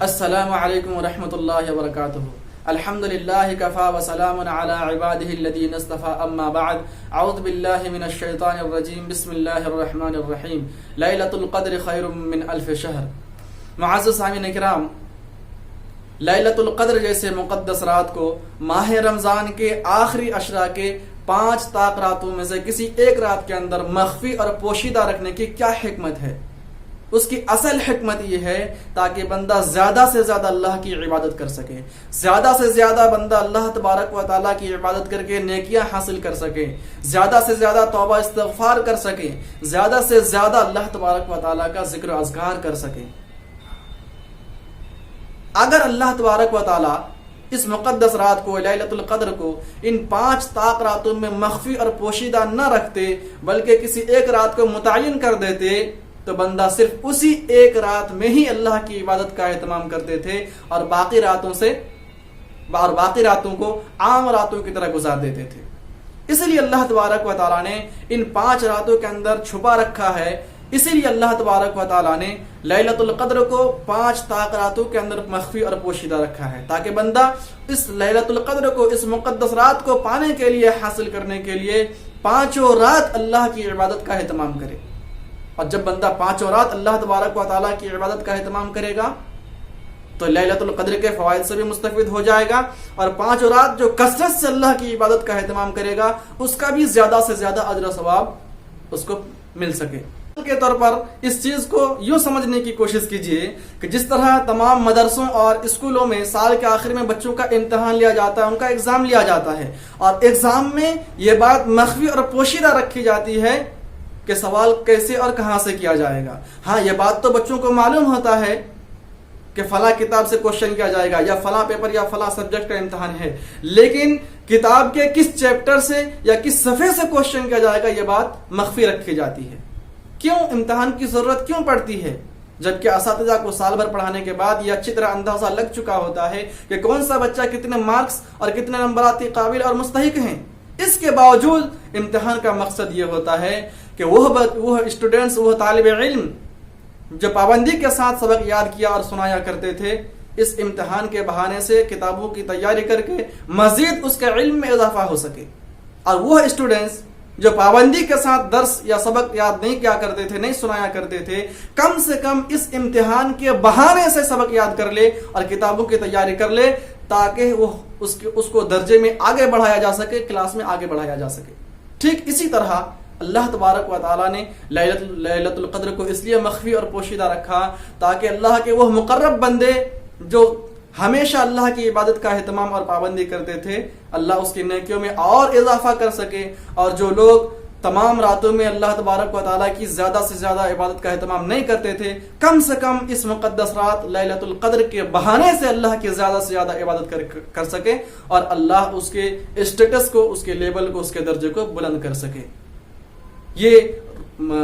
السلام علیکم ورحمۃ اللہ وبرکاتہ. الحمد للہ کفا وسلام علی عباده الذین اصطفى اما بعد. اعوذ باللہ من الشیطان الرجیم. بسم اللہ الرحمن الرحیم. لیلۃ القدر خیر من الف شہر. معزز سامعین کرام، لیلۃ القدر جیسے مقدس رات کو ماہ رمضان کے آخری عشرہ کے 5 طاق راتوں میں سے کسی ایک رات کے اندر مخفی اور پوشیدہ رکھنے کی کیا حکمت ہے؟ اس کی اصل حکمت یہ ہے تاکہ بندہ زیادہ سے زیادہ اللہ کی عبادت کر سکے، زیادہ سے زیادہ بندہ اللہ تبارک و تعالیٰ کی عبادت کر کے نیکیاں حاصل کر سکے، زیادہ سے زیادہ توبہ استغفار کر سکے، زیادہ سے زیادہ اللہ تبارک و تعالیٰ کا ذکر و اذکار کر سکے. اگر اللہ تبارک و تعالیٰ اس مقدس رات کو، لیلۃ القدر کو، ان 5 طاق راتوں میں مخفی اور پوشیدہ نہ رکھتے بلکہ کسی ایک رات کو متعین کر دیتے تو بندہ صرف اسی ایک رات میں ہی اللہ کی عبادت کا اہتمام کرتے تھے اور باقی راتوں کو عام راتوں کی طرح گزار دیتے تھے. اس لیے اللہ تبارک و تعالیٰ نے ان 5 راتوں کے اندر چھپا رکھا ہے. اسی لیے اللہ تبارک و تعالیٰ نے لیلۃ القدر کو 5 طاق راتوں کے اندر مخفی اور پوشیدہ رکھا ہے تاکہ بندہ اس لیلۃ القدر کو، اس مقدس رات کو پانے کے لیے، حاصل کرنے کے لیے 5 رات اللہ کی عبادت کا اہتمام کرے. اور جب بندہ 5 رات اللہ تبارک و تعالیٰ کی عبادت کا اہتمام کرے گا تو لیلۃ القدر کے فوائد سے بھی مستفید ہو جائے گا، اور 5 رات جو کثرت سے اللہ کی عبادت کا اہتمام کرے گا اس کا بھی زیادہ سے زیادہ اجر و ثواب اس کو مل سکے. کے طور پر اس چیز کو یوں سمجھنے کی کوشش کیجئے کہ جس طرح تمام مدرسوں اور اسکولوں میں سال کے آخر میں بچوں کا امتحان لیا جاتا ہے، ان کا ایگزام لیا جاتا ہے، اور ایگزام میں یہ بات مخفی اور پوشیدہ رکھی جاتی ہے کہ سوال کیسے اور کہاں سے کیا جائے گا. ہاں، یہ بات تو بچوں کو معلوم ہوتا ہے کہ فلاں کتاب سے کوشچن کیا جائے گا، یا فلاں پیپر یا فلاں سبجیکٹ کا امتحان ہے، لیکن کتاب کے کس چیپٹر سے یا کس صفحے سے کوشچن کیا جائے گا یہ بات مخفی رکھی جاتی ہے. کیوں امتحان کی ضرورت کیوں پڑتی ہے؟ جبکہ اساتذہ کو سال بھر پڑھانے کے بعد یہ اچھی طرح اندازہ لگ چکا ہوتا ہے کہ کون سا بچہ کتنے مارکس اور کتنے نمبرات کے قابل اور مستحق ہیں. اس کے باوجود امتحان کا مقصد یہ ہوتا ہے کہ وہ اسٹوڈنٹس، وہ طالب علم جو پابندی کے ساتھ سبق یاد کیا اور سنایا کرتے تھے، اس امتحان کے بہانے سے کتابوں کی تیاری کر کے مزید اس کے علم میں اضافہ ہو سکے. اور وہ اسٹوڈنٹس جو پابندی کے ساتھ درس یا سبق یاد نہیں کیا کرتے تھے، نہیں سنایا کرتے تھے، کم سے کم اس امتحان کے بہانے سے سبق یاد کر لے اور کتابوں کی تیاری کر لے تاکہ وہ اس کو درجے میں آگے بڑھایا جا سکے، کلاس میں آگے بڑھایا جا سکے. ٹھیک اسی طرح اللہ تبارک و تعالیٰ نے لیلۃ القدر کو اس لیے مخفی اور پوشیدہ رکھا تاکہ اللہ کے وہ مقرب بندے جو ہمیشہ اللہ کی عبادت کا اہتمام اور پابندی کرتے تھے، اللہ اس کی نیکیوں میں اور اضافہ کر سکے، اور جو لوگ تمام راتوں میں اللہ تبارک و تعالیٰ کی زیادہ سے زیادہ عبادت کا اہتمام نہیں کرتے تھے، کم سے کم اس مقدس رات لیلۃ القدر کے بہانے سے اللہ کی زیادہ سے زیادہ عبادت کر سکے، اور اللہ اس کے اسٹیٹس کو، اس کے لیبل کو، اس کے درجے کو بلند کر سکے. یہ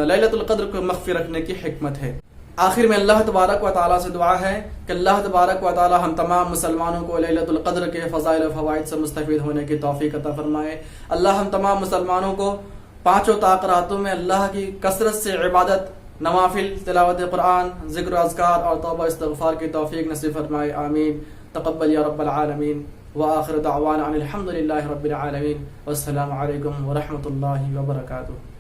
لیلۃ القدر کو مخفی رکھنے کی حکمت ہے. آخر میں اللہ تبارک و تعالیٰ سے دعا ہے کہ اللہ تبارک و تعالیٰ ہم تمام مسلمانوں کو لیلۃ القدر کے فضائل و فوائد سے مستفید ہونے کی توفیق عطا فرمائے. اللہ ہم تمام مسلمانوں کو 5 طاق راتوں میں اللہ کی کثرت سے عبادت، نوافل، تلاوت قرآن، ذکر و اذکار اور توبہ استغفار کی توفیق نصیب فرمائے. آمین. تقبل یا رب العالمین. وآخر دعوانا ان الحمد للہ رب العالمین. والسلام علیکم ورحمۃ اللہ وبرکاتہ.